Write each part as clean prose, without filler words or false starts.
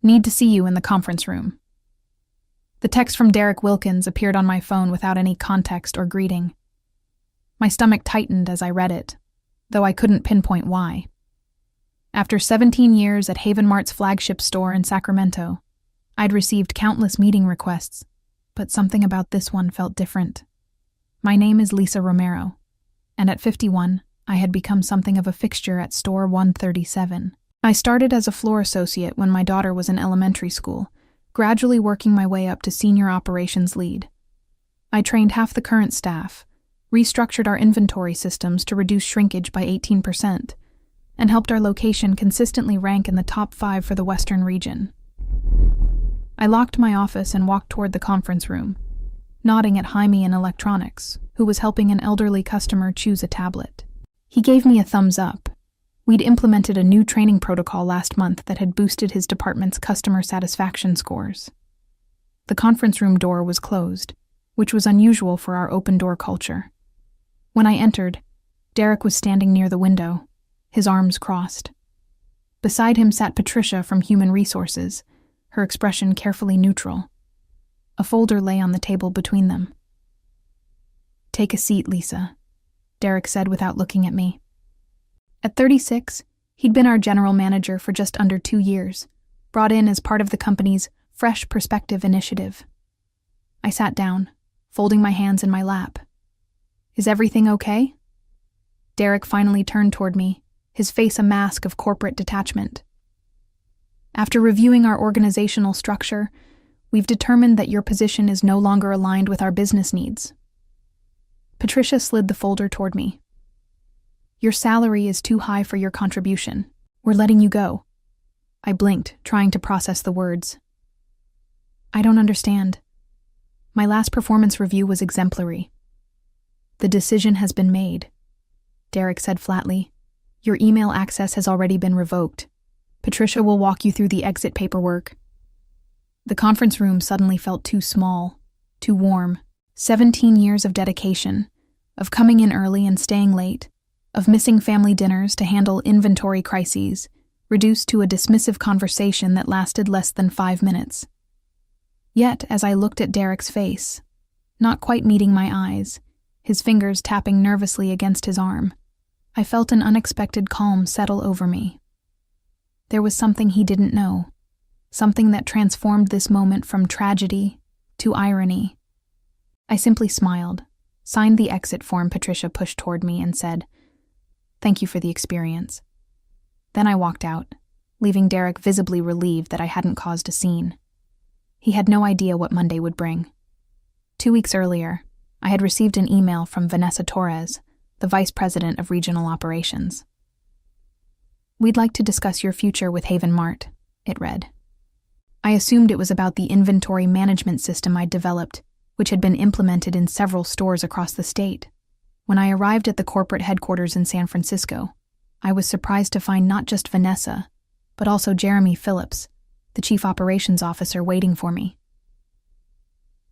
Need to see you in the conference room. The text from Derek Wilkins appeared on my phone without any context or greeting. My stomach tightened as I read it, though I couldn't pinpoint why. After 17 years at Haven Mart's flagship store in Sacramento, I'd received countless meeting requests, but something about this one felt different. My name is Lisa Romero, and at 51, I had become something of a fixture at Store 137. I started as a floor associate when my daughter was in elementary school, gradually working my way up to senior operations lead. I trained half the current staff, restructured our inventory systems to reduce shrinkage by 18%, and helped our location consistently rank in the top 5 for the Western region. I locked my office and walked toward the conference room, nodding at Jaime in electronics, who was helping an elderly customer choose a tablet. He gave me a thumbs up. We'd implemented a new training protocol last month that had boosted his department's customer satisfaction scores. The conference room door was closed, which was unusual for our open-door culture. When I entered, Derek was standing near the window, his arms crossed. Beside him sat Patricia from Human Resources, her expression carefully neutral. A folder lay on the table between them. "Take a seat, Lisa," Derek said without looking at me. At 36, he'd been our general manager for just under 2 years, brought in as part of the company's Fresh Perspective initiative. I sat down, folding my hands in my lap. "Is everything okay?" Derek finally turned toward me, his face a mask of corporate detachment. "After reviewing our organizational structure, we've determined that your position is no longer aligned with our business needs." Patricia slid the folder toward me. "Your salary is too high for your contribution. We're letting you go." I blinked, trying to process the words. "I don't understand. My last performance review was exemplary." "The decision has been made," Derek said flatly. "Your email access has already been revoked. Patricia will walk you through the exit paperwork." The conference room suddenly felt too small, too warm. 17 years of dedication, of coming in early and staying late, of missing family dinners to handle inventory crises, reduced to a dismissive conversation that lasted less than 5 minutes. Yet, as I looked at Derek's face, not quite meeting my eyes, his fingers tapping nervously against his arm, I felt an unexpected calm settle over me. There was something he didn't know, something that transformed this moment from tragedy to irony. I simply smiled, signed the exit form Patricia pushed toward me, and said, "Thank you for the experience." Then I walked out, leaving Derek visibly relieved that I hadn't caused a scene. He had no idea what Monday would bring. 2 weeks earlier, I had received an email from Vanessa Torres, the Vice President of Regional Operations. "We'd like to discuss your future with Haven Mart," it read. I assumed it was about the inventory management system I'd developed, which had been implemented in several stores across the state. When I arrived at the corporate headquarters in San Francisco, I was surprised to find not just Vanessa, but also Jeremy Phillips, the Chief Operations Officer, waiting for me.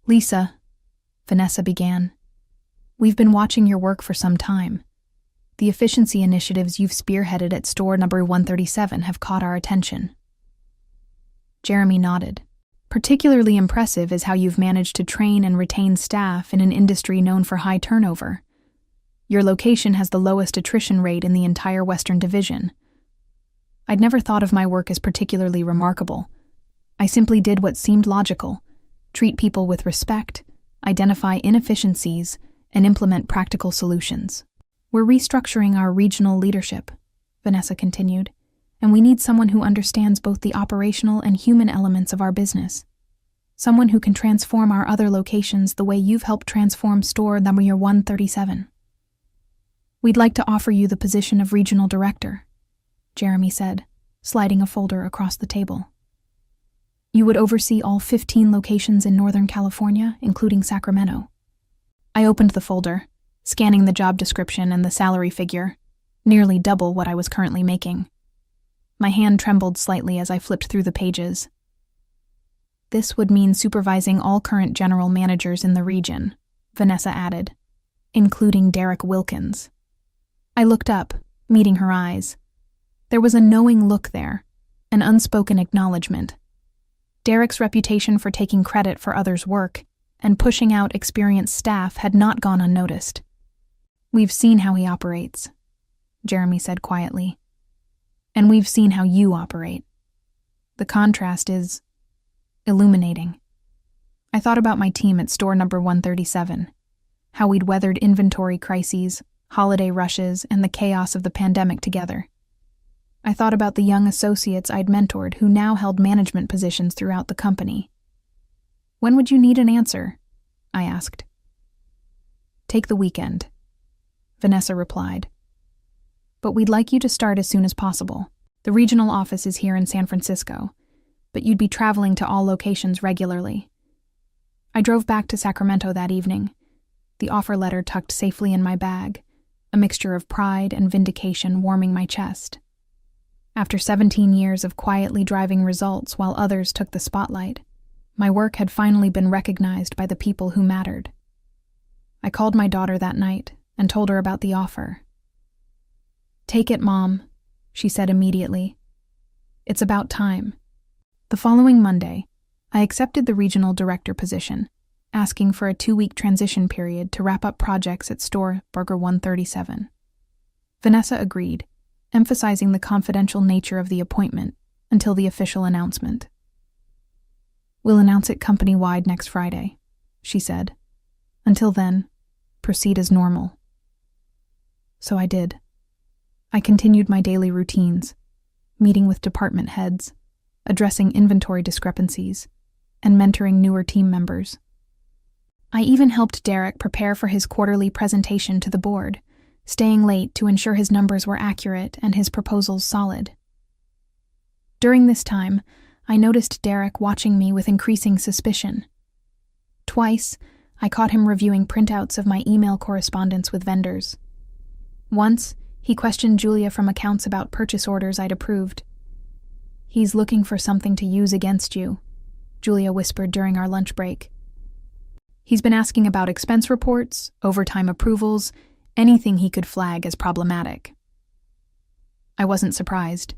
"Lisa," Vanessa began, "we've been watching your work for some time. The efficiency initiatives you've spearheaded at store number 137 have caught our attention." Jeremy nodded. "Particularly impressive is how you've managed to train and retain staff in an industry known for high turnover. Your location has the lowest attrition rate in the entire Western Division. I'd never thought of my work as particularly remarkable. I simply did what seemed logical: treat people with respect, identify inefficiencies, and implement practical solutions. We're restructuring our regional leadership," Vanessa continued, "and we need someone who understands both the operational and human elements of our business. Someone who can transform our other locations the way you've helped transform store number 137. We'd like to offer you the position of regional director," Jeremy said, sliding a folder across the table. "You would oversee all 15 locations in Northern California, including Sacramento." I opened the folder, scanning the job description and the salary figure, nearly double what I was currently making. My hand trembled slightly as I flipped through the pages. "This would mean supervising all current general managers in the region," Vanessa added, "including Derek Wilkins." I looked up, meeting her eyes. There was a knowing look there, an unspoken acknowledgement, Derek's reputation for taking credit for others' work and pushing out experienced staff had not gone unnoticed. "We've seen how he operates," Jeremy said quietly. "And we've seen how you operate. The contrast is illuminating." I thought about my team at store number 137, how we'd weathered inventory crises, holiday rushes, and the chaos of the pandemic together. I thought about the young associates I'd mentored who now held management positions throughout the company. "When would you need an answer?" I asked. "Take the weekend," Vanessa replied. "But we'd like you to start as soon as possible. The regional office is here in San Francisco, but you'd be traveling to all locations regularly." I drove back to Sacramento that evening, the offer letter tucked safely in my bag, a mixture of pride and vindication warming my chest. After 17 years of quietly driving results while others took the spotlight, my work had finally been recognized by the people who mattered. I called my daughter that night and told her about the offer. "Take it, Mom," she said immediately. "It's about time." The following Monday, I accepted the regional director position, asking for a 2-week transition period to wrap up projects at store Burger 137. Vanessa agreed, emphasizing the confidential nature of the appointment until the official announcement. "We'll announce it company-wide next Friday," she said. "Until then, proceed as normal." So I did. I continued my daily routines, meeting with department heads, addressing inventory discrepancies, and mentoring newer team members. I even helped Derek prepare for his quarterly presentation to the board, staying late to ensure his numbers were accurate and his proposals solid. During this time, I noticed Derek watching me with increasing suspicion. Twice, I caught him reviewing printouts of my email correspondence with vendors. Once, he questioned Julia from accounts about purchase orders I'd approved. "He's looking for something to use against you," Julia whispered during our lunch break. "He's been asking about expense reports, overtime approvals, anything he could flag as problematic." I wasn't surprised.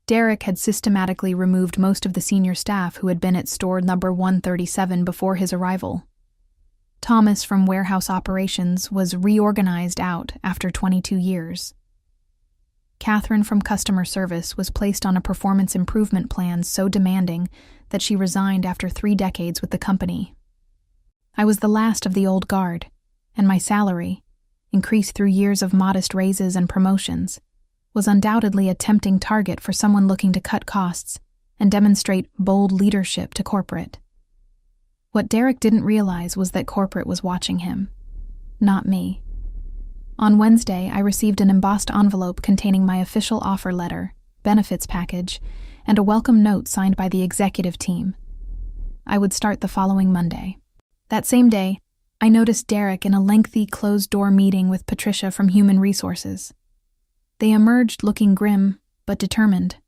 Derek had systematically removed most of the senior staff who had been at store number 137 before his arrival. Thomas from warehouse operations was reorganized out after 22 years. Catherine from customer service was placed on a performance improvement plan so demanding that she resigned after 3 decades with the company. I was the last of the old guard, and my salary, increased through years of modest raises and promotions, was undoubtedly a tempting target for someone looking to cut costs and demonstrate bold leadership to corporate. What Derek didn't realize was that corporate was watching him, not me. On Wednesday, I received an embossed envelope containing my official offer letter, benefits package, and a welcome note signed by the executive team. I would start the following Monday. That same day, I noticed Derek in a lengthy closed-door meeting with Patricia from Human Resources. They emerged looking grim, but determined.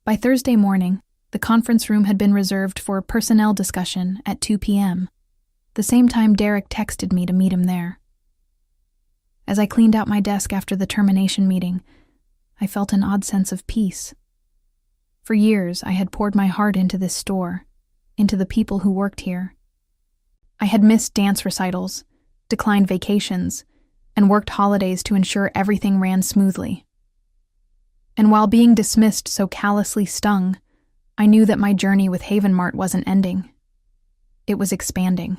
By Thursday morning, the conference room had been reserved for a personnel discussion at 2 p.m., the same time Derek texted me to meet him there. As I cleaned out my desk after the termination meeting, I felt an odd sense of peace. For years, I had poured my heart into this store, into the people who worked here. I had missed dance recitals, declined vacations, and worked holidays to ensure everything ran smoothly. And while being dismissed so callously stung, I knew that my journey with Haven Mart wasn't ending. It was expanding.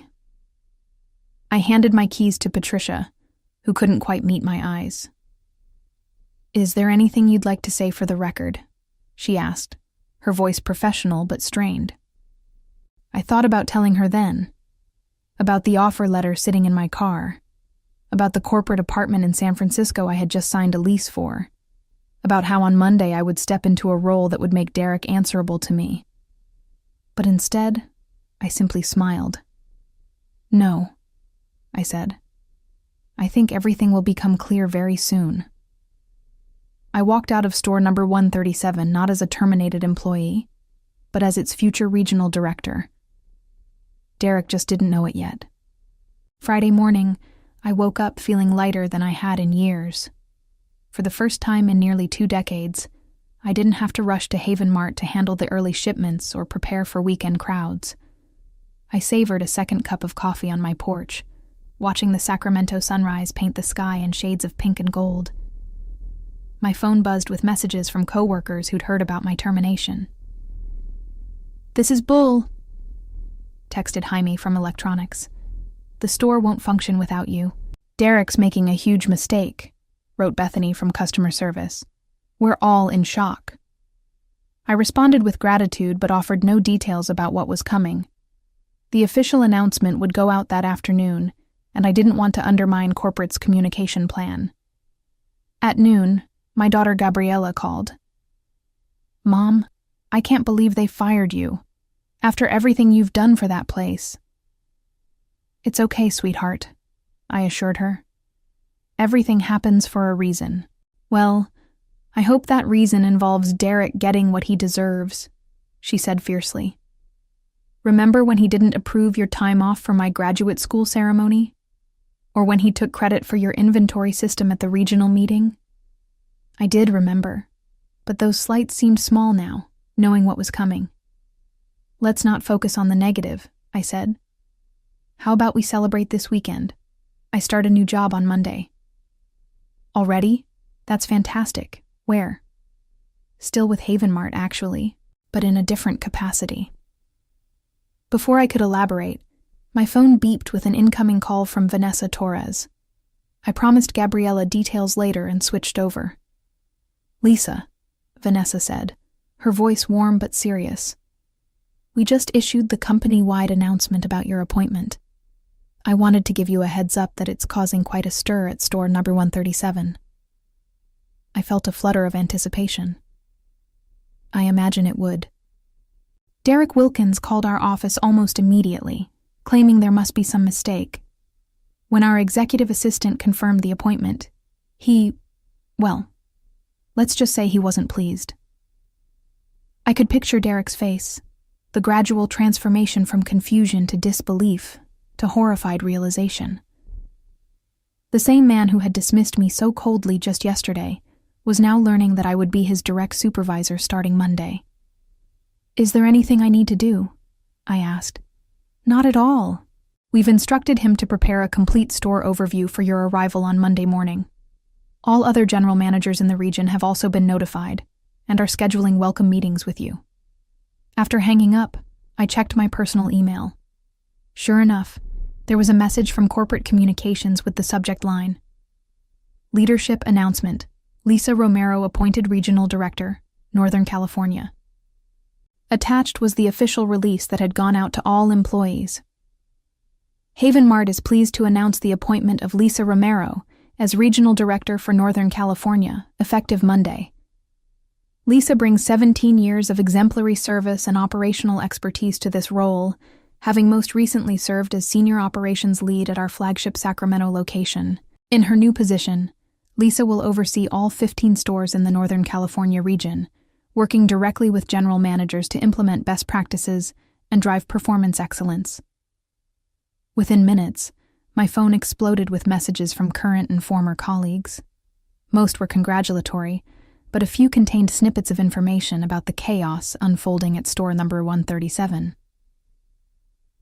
I handed my keys to Patricia, who couldn't quite meet my eyes. "Is there anything you'd like to say for the record?" she asked, her voice professional but strained. I thought about telling her then, about the offer letter sitting in my car, about the corporate apartment in San Francisco I had just signed a lease for, about how on Monday I would step into a role that would make Derek answerable to me. But instead, I simply smiled. "No," I said. "I think everything will become clear very soon." I walked out of store number 137 not as a terminated employee, but as its future regional director. Derek just didn't know it yet. Friday morning, I woke up feeling lighter than I had in years. For the first time in nearly 2 decades, I didn't have to rush to Haven Mart to handle the early shipments or prepare for weekend crowds. I savored a second cup of coffee on my porch, watching the Sacramento sunrise paint the sky in shades of pink and gold. My phone buzzed with messages from coworkers who'd heard about my termination. "This is Bull," texted Jaime from electronics. "The store won't function without you." "Derek's making a huge mistake," wrote Bethany from customer service. "We're all in shock." I responded with gratitude but offered no details about what was coming. The official announcement would go out that afternoon, and I didn't want to undermine corporate's communication plan. At noon, my daughter Gabriella called. "Mom, I can't believe they fired you. After everything you've done for that place." "It's okay, sweetheart," I assured her. "Everything happens for a reason." "Well, I hope that reason involves Derek getting what he deserves," she said fiercely. "Remember when he didn't approve your time off for my graduate school ceremony? Or when he took credit for your inventory system at the regional meeting?" I did remember, but those slights seemed small now, knowing what was coming. "Let's not focus on the negative," I said. "How about we celebrate this weekend? I start a new job on Monday." "Already? That's fantastic. Where?" "Still with Haven Mart, actually, but in a different capacity." Before I could elaborate, my phone beeped with an incoming call from Vanessa Torres. I promised Gabriella details later and switched over. "Lisa," Vanessa said, her voice warm but serious. "We just issued the company-wide announcement about your appointment. I wanted to give you a heads up that it's causing quite a stir at store number 137. I felt a flutter of anticipation. I imagine it would. Derek Wilkins called our office almost immediately, claiming there must be some mistake. When our executive assistant confirmed the appointment, let's just say he wasn't pleased. I could picture Derek's face, the gradual transformation from confusion to disbelief to horrified realization. The same man who had dismissed me so coldly just yesterday was now learning that I would be his direct supervisor starting Monday. "Is there anything I need to do?" I asked. "Not at all. We've instructed him to prepare a complete store overview for your arrival on Monday morning. All other general managers in the region have also been notified and are scheduling welcome meetings with you." After hanging up, I checked my personal email. Sure enough, there was a message from corporate communications with the subject line: "Leadership announcement. Lisa Romero appointed Regional Director, Northern California." Attached was the official release that had gone out to all employees. "Haven Mart is pleased to announce the appointment of Lisa Romero as Regional Director for Northern California, effective Monday. Lisa brings 17 years of exemplary service and operational expertise to this role, having most recently served as Senior Operations Lead at our flagship Sacramento location. In her new position, Lisa will oversee all 15 stores in the Northern California region, working directly with general managers to implement best practices and drive performance excellence." Within minutes, my phone exploded with messages from current and former colleagues. Most were congratulatory, but a few contained snippets of information about the chaos unfolding at store number 137.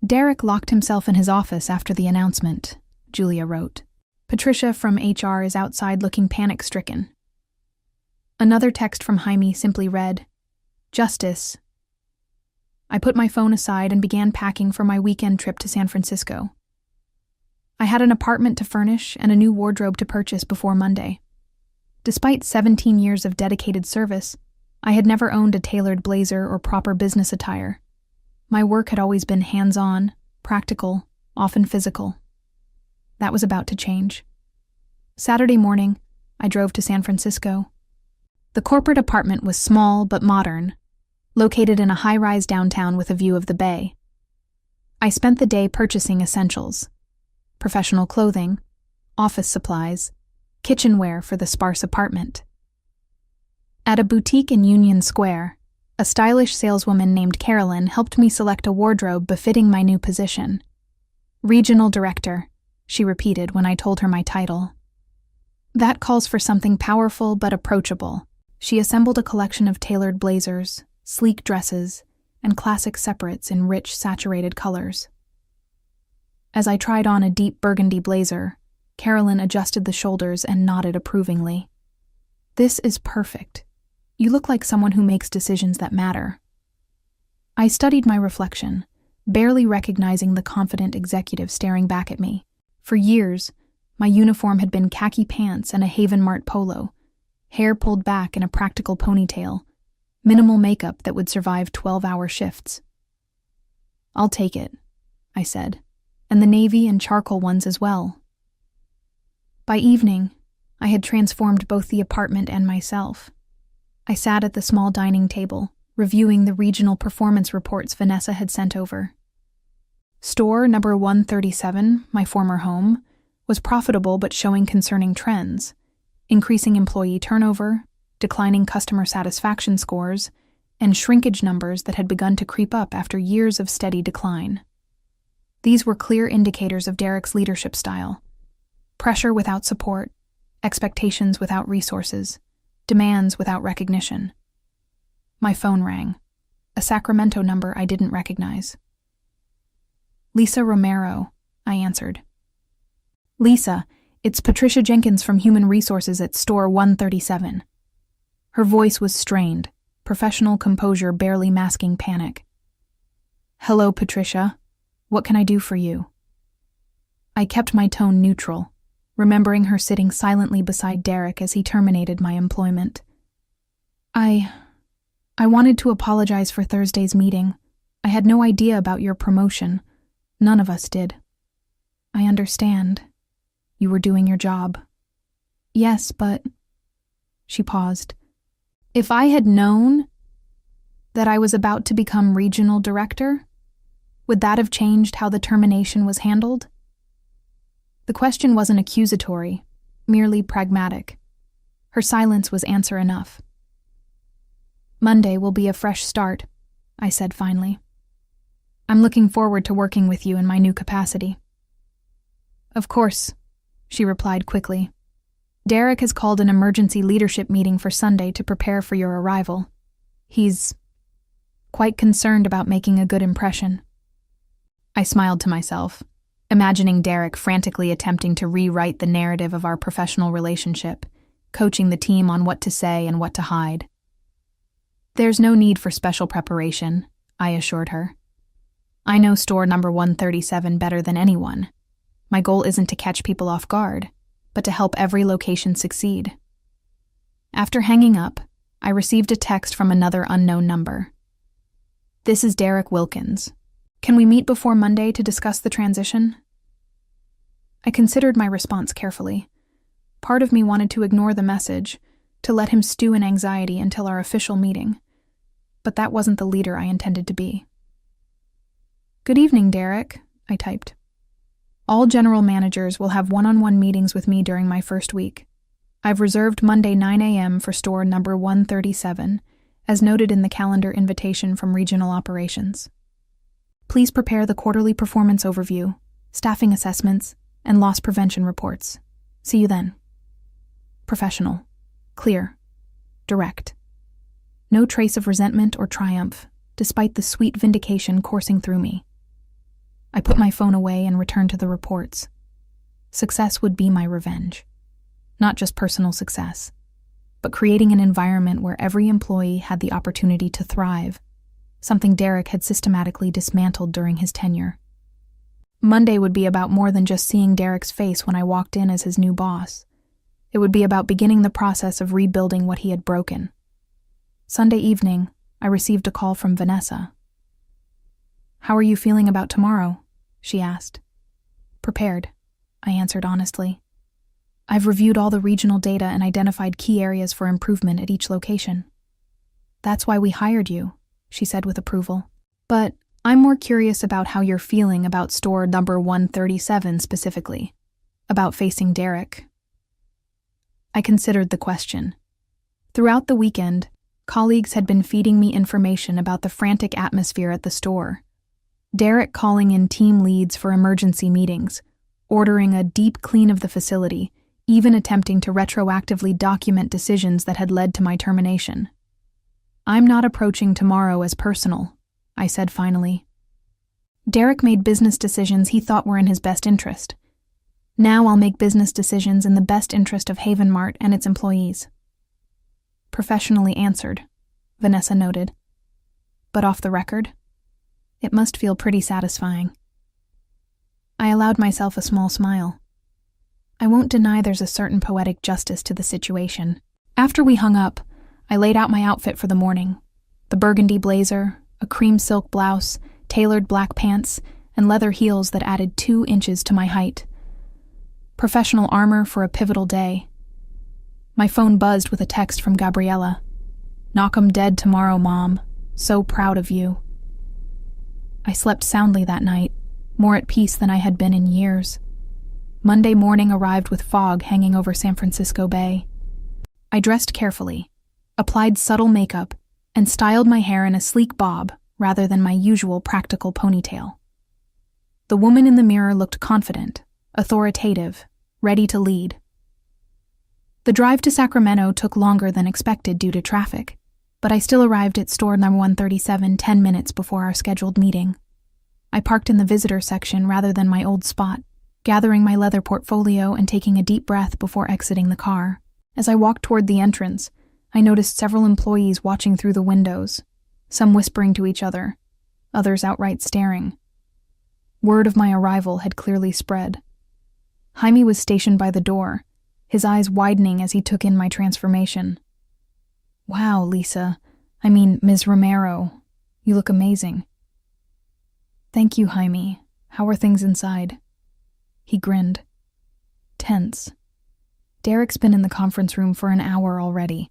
"Derek locked himself in his office after the announcement," Julia wrote. "Patricia from HR is outside looking panic-stricken." Another text from Jaime simply read, "Justice." I put my phone aside and began packing for my weekend trip to San Francisco. I had an apartment to furnish and a new wardrobe to purchase before Monday. Despite 17 years of dedicated service, I had never owned a tailored blazer or proper business attire. My work had always been hands-on, practical, often physical. That was about to change. Saturday morning, I drove to San Francisco. The corporate apartment was small but modern, located in a high-rise downtown with a view of the bay. I spent the day purchasing essentials: professional clothing, office supplies, kitchenware for the sparse apartment. At a boutique in Union Square, a stylish saleswoman named Carolyn helped me select a wardrobe befitting my new position. "Regional Director," she repeated when I told her my title. "That calls for something powerful but approachable," She assembled a collection of tailored blazers, sleek dresses, and classic separates in rich, saturated colors. As I tried on a deep burgundy blazer, Carolyn adjusted the shoulders and nodded approvingly. "This is perfect. You look like someone who makes decisions that matter." I studied my reflection, barely recognizing the confident executive staring back at me. For years, my uniform had been khaki pants and a Haven Mart polo, hair pulled back in a practical ponytail, minimal makeup that would survive 12-hour shifts. "I'll take it," I said, "and the navy and charcoal ones as well." By evening, I had transformed both the apartment and myself. I sat at the small dining table, reviewing the regional performance reports Vanessa had sent over. Store number 137, my former home, was profitable but showing concerning trends: increasing employee turnover, declining customer satisfaction scores, and shrinkage numbers that had begun to creep up after years of steady decline. These were clear indicators of Derek's leadership style: pressure without support, expectations without resources, demands without recognition. My phone rang, a Sacramento number I didn't recognize. "Lisa Romero," I answered. "Lisa, it's Patricia Jenkins from Human Resources at Store 137. Her voice was strained, professional composure barely masking panic. "Hello, Patricia. What can I do for you?" I kept my tone neutral, remembering her sitting silently beside Derek as he terminated my employment. I wanted to apologize for Thursday's meeting. I had no idea about your promotion. None of us did." "I understand. You were doing your job." "Yes, but..." She paused. "If I had known that I was about to become regional director, would that have changed how the termination was handled?" The question wasn't accusatory, merely pragmatic. Her silence was answer enough. "Monday will be a fresh start," I said finally. "I'm looking forward to working with you in my new capacity." "Of course," she replied quickly. "Derek has called an emergency leadership meeting for Sunday to prepare for your arrival. He's quite concerned about making a good impression." I smiled to myself, imagining Derek frantically attempting to rewrite the narrative of our professional relationship, coaching the team on what to say and what to hide. "There's no need for special preparation," I assured her. "I know store number 137 better than anyone. My goal isn't to catch people off guard, but to help every location succeed." After hanging up, I received a text from another unknown number. "This is Derek Wilkins. Can we meet before Monday to discuss the transition?" I considered my response carefully. Part of me wanted to ignore the message, to let him stew in anxiety until our official meeting. But that wasn't the leader I intended to be. "Good evening, Derek," I typed. "All general managers will have one-on-one meetings with me during my first week. I've reserved Monday 9 a.m. for store number 137, as noted in the calendar invitation from Regional Operations. Please prepare the quarterly performance overview, staffing assessments, and loss prevention reports. See you then." Professional, clear, direct. No trace of resentment or triumph, despite the sweet vindication coursing through me. I put my phone away and returned to the reports. Success would be my revenge. Not just personal success, but creating an environment where every employee had the opportunity to thrive, something Derek had systematically dismantled during his tenure. Monday would be about more than just seeing Derek's face when I walked in as his new boss. It would be about beginning the process of rebuilding what he had broken. Sunday evening, I received a call from Vanessa. "How are you feeling about tomorrow?" she asked. "Prepared," I answered honestly. "I've reviewed all the regional data and identified key areas for improvement at each location." "That's why we hired you," she said with approval. "But I'm more curious about how you're feeling about store number 137 specifically, about facing Derek." I considered the question. Throughout the weekend, colleagues had been feeding me information about the frantic atmosphere at the store. Derek calling in team leads for emergency meetings, ordering a deep clean of the facility, even attempting to retroactively document decisions that had led to my termination. "I'm not approaching tomorrow as personal," I said finally. Derek made business decisions he thought were in his best interest. Now I'll make business decisions in the best interest of Haven Mart and its employees. Professionally answered, Vanessa noted. But off the record, it must feel pretty satisfying. I allowed myself a small smile. I won't deny there's a certain poetic justice to the situation. After we hung up, I laid out my outfit for the morning. The burgundy blazer, a cream silk blouse, tailored black pants, and leather heels that added 2 inches to my height. Professional armor for a pivotal day. My phone buzzed with a text from Gabriella. "Knock 'em dead tomorrow, Mom. So proud of you." I slept soundly that night, more at peace than I had been in years. Monday morning arrived with fog hanging over San Francisco Bay. I dressed carefully, applied subtle makeup, and styled my hair in a sleek bob rather than my usual practical ponytail. The woman in the mirror looked confident, authoritative, ready to lead. The drive to Sacramento took longer than expected due to traffic, but I still arrived at store number 137 10 minutes before our scheduled meeting. I parked in the visitor section rather than my old spot, gathering my leather portfolio and taking a deep breath before exiting the car. As I walked toward the entrance, I noticed several employees watching through the windows, some whispering to each other, others outright staring. Word of my arrival had clearly spread. Jaime was stationed by the door, his eyes widening as he took in my transformation. "Wow, Lisa. Ms. Romero. You look amazing." "Thank you, Jaime. How are things inside?" He grinned. Tense. Derek's been in the conference room for an hour already.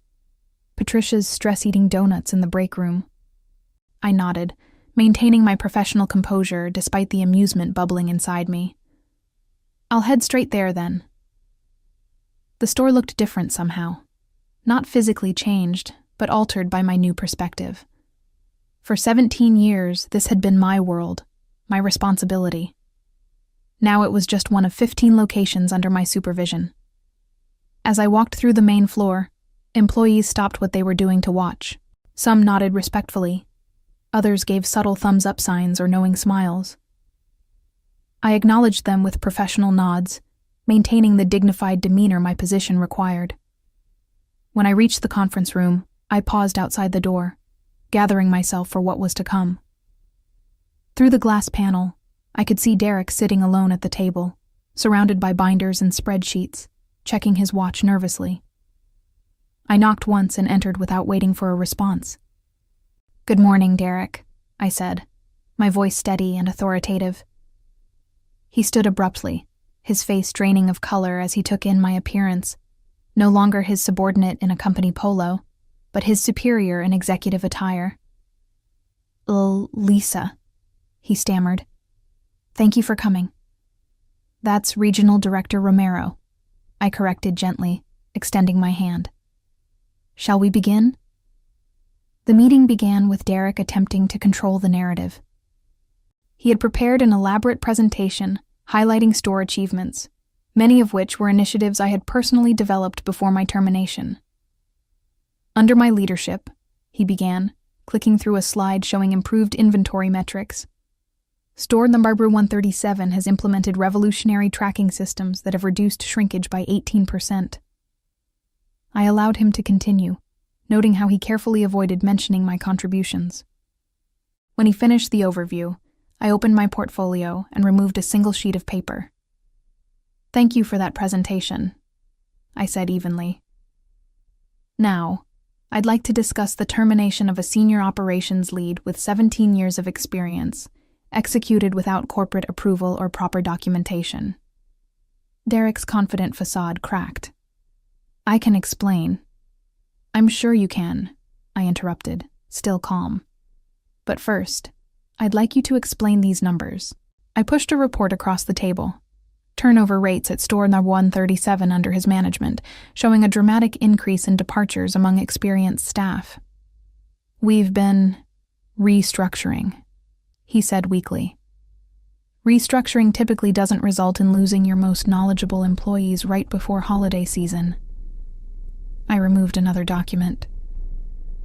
Patricia's stress-eating donuts in the break room. I nodded, maintaining my professional composure despite the amusement bubbling inside me. "I'll head straight there, then." The store looked different somehow. Not physically changed, but altered by my new perspective. For 17 years, this had been my world, my responsibility. Now it was just one of 15 locations under my supervision. As I walked through the main floor, employees stopped what they were doing to watch. Some nodded respectfully. Others gave subtle thumbs-up signs or knowing smiles. I acknowledged them with professional nods, maintaining the dignified demeanor my position required. When I reached the conference room, I paused outside the door, gathering myself for what was to come. Through the glass panel, I could see Derek sitting alone at the table, surrounded by binders and spreadsheets, checking his watch nervously. I knocked once and entered without waiting for a response. "Good morning, Derek," I said, my voice steady and authoritative. He stood abruptly, his face draining of color as he took in my appearance, no longer his subordinate in a company polo, but his superior in executive attire. "Lisa," he stammered. "Thank you for coming." "That's Regional Director Romero," I corrected gently, extending my hand. "Shall we begin?" The meeting began with Derek attempting to control the narrative. He had prepared an elaborate presentation highlighting store achievements, many of which were initiatives I had personally developed before my termination. "Under my leadership," he began, clicking through a slide showing improved inventory metrics, "Store number 137 has implemented revolutionary tracking systems that have reduced shrinkage by 18%. I allowed him to continue, noting how he carefully avoided mentioning my contributions. When he finished the overview, I opened my portfolio and removed a single sheet of paper. "Thank you for that presentation," I said evenly. "Now, I'd like to discuss the termination of a senior operations lead with 17 years of experience, executed without corporate approval or proper documentation." Derek's confident facade cracked. "I can explain." "I'm sure you can," I interrupted, still calm. "But first, I'd like you to explain these numbers." I pushed a report across the table. Turnover rates at store number 137 under his management, showing a dramatic increase in departures among experienced staff. "We've been restructuring," he said weakly. Restructuring typically doesn't result in losing your most knowledgeable employees right before holiday season. I removed another document.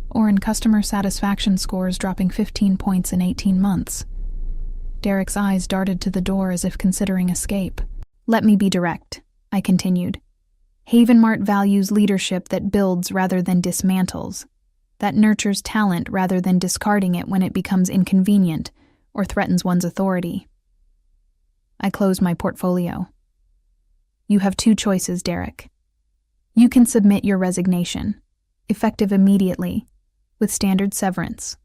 Or in customer satisfaction scores dropping 15 points in 18 months. Derek's eyes darted to the door as if considering escape. Let me be direct, I continued. Havenmart values leadership that builds rather than dismantles, that nurtures talent rather than discarding it when it becomes inconvenient or threatens one's authority. I closed my portfolio. You have two choices, Derek. You can submit your resignation, effective immediately, with standard severance,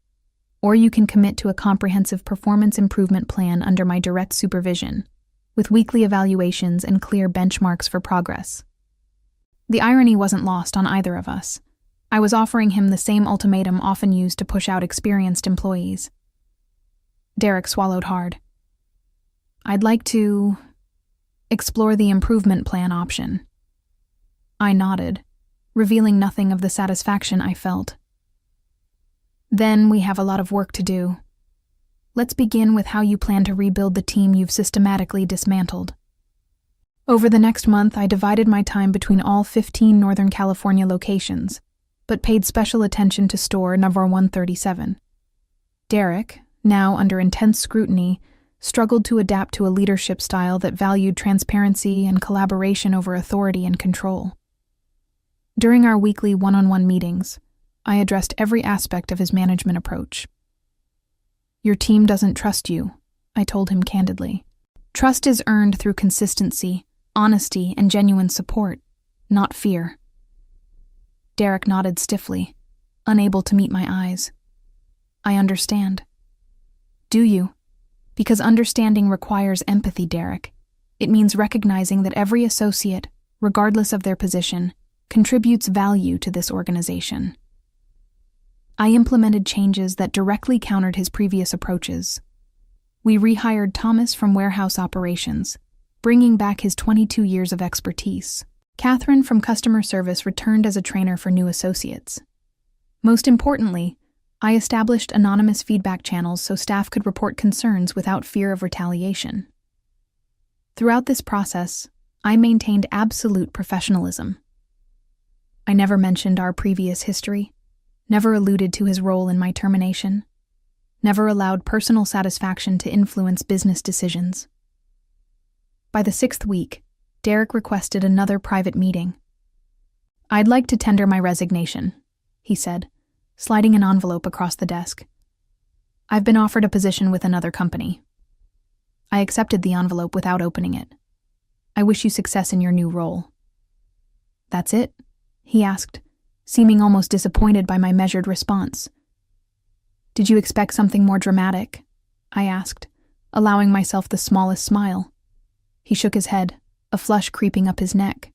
or you can commit to a comprehensive performance improvement plan under my direct supervision, with weekly evaluations and clear benchmarks for progress. The irony wasn't lost on either of us. I was offering him the same ultimatum often used to push out experienced employees. Derek swallowed hard. I'd like to explore the improvement plan option. I nodded, revealing nothing of the satisfaction I felt. Then we have a lot of work to do. Let's begin with how you plan to rebuild the team you've systematically dismantled. Over the next month, I divided my time between all 15 Northern California locations, but paid special attention to store number 137. Derek, now under intense scrutiny, struggled to adapt to a leadership style that valued transparency and collaboration over authority and control. During our weekly one-on-one meetings, I addressed every aspect of his management approach. Your team doesn't trust you, I told him candidly. Trust is earned through consistency, honesty, and genuine support, not fear. Derek nodded stiffly, unable to meet my eyes. I understand. Do you? Because understanding requires empathy, Derek. It means recognizing that every associate, regardless of their position, contributes value to this organization. I implemented changes that directly countered his previous approaches. We rehired Thomas from warehouse operations, bringing back his 22 years of expertise. Catherine from customer service returned as a trainer for new associates. Most importantly, I established anonymous feedback channels so staff could report concerns without fear of retaliation. Throughout this process, I maintained absolute professionalism. I never mentioned our previous history, never alluded to his role in my termination, never allowed personal satisfaction to influence business decisions. By the 6th week, Derek requested another private meeting. I'd like to tender my resignation, he said, sliding an envelope across the desk. I've been offered a position with another company. I accepted the envelope without opening it. I wish you success in your new role. That's it? He asked, seeming almost disappointed by my measured response. Did you expect something more dramatic? I asked, allowing myself the smallest smile. He shook his head, a flush creeping up his neck.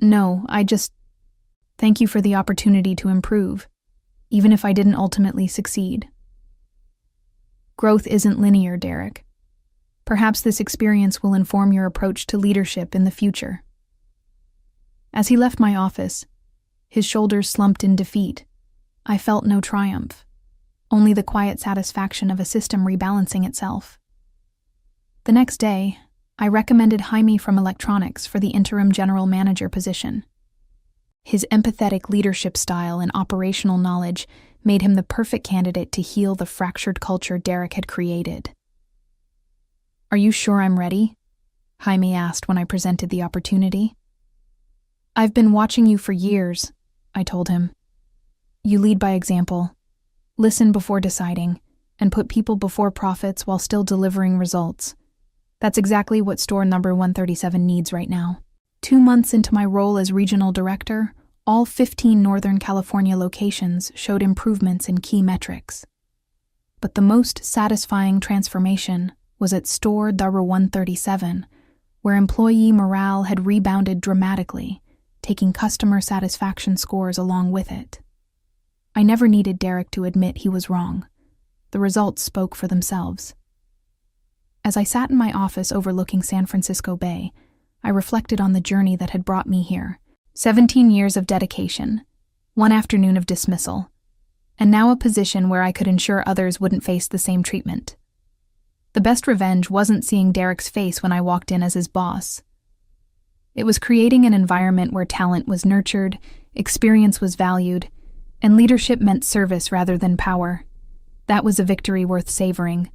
No, thank you for the opportunity to improve, even if I didn't ultimately succeed. Growth isn't linear, Derek. Perhaps this experience will inform your approach to leadership in the future. As he left my office, his shoulders slumped in defeat. I felt no triumph, only the quiet satisfaction of a system rebalancing itself. The next day, I recommended Jaime from Electronics for the interim general manager position. His empathetic leadership style and operational knowledge made him the perfect candidate to heal the fractured culture Derek had created. Are you sure I'm ready? Jaime asked when I presented the opportunity. I've been watching you for years, I told him. You lead by example, listen before deciding, and put people before profits while still delivering results. That's exactly what store number 137 needs right now. 2 months into my role as regional director, all 15 Northern California locations showed improvements in key metrics. But the most satisfying transformation was at store number 137, where employee morale had rebounded dramatically, taking customer satisfaction scores along with it. I never needed Derek to admit he was wrong. The results spoke for themselves. As I sat in my office overlooking San Francisco Bay, I reflected on the journey that had brought me here. 17 years of dedication, 1 afternoon of dismissal, and now a position where I could ensure others wouldn't face the same treatment. The best revenge wasn't seeing Derek's face when I walked in as his boss. It was creating an environment where talent was nurtured, experience was valued, and leadership meant service rather than power. That was a victory worth savoring.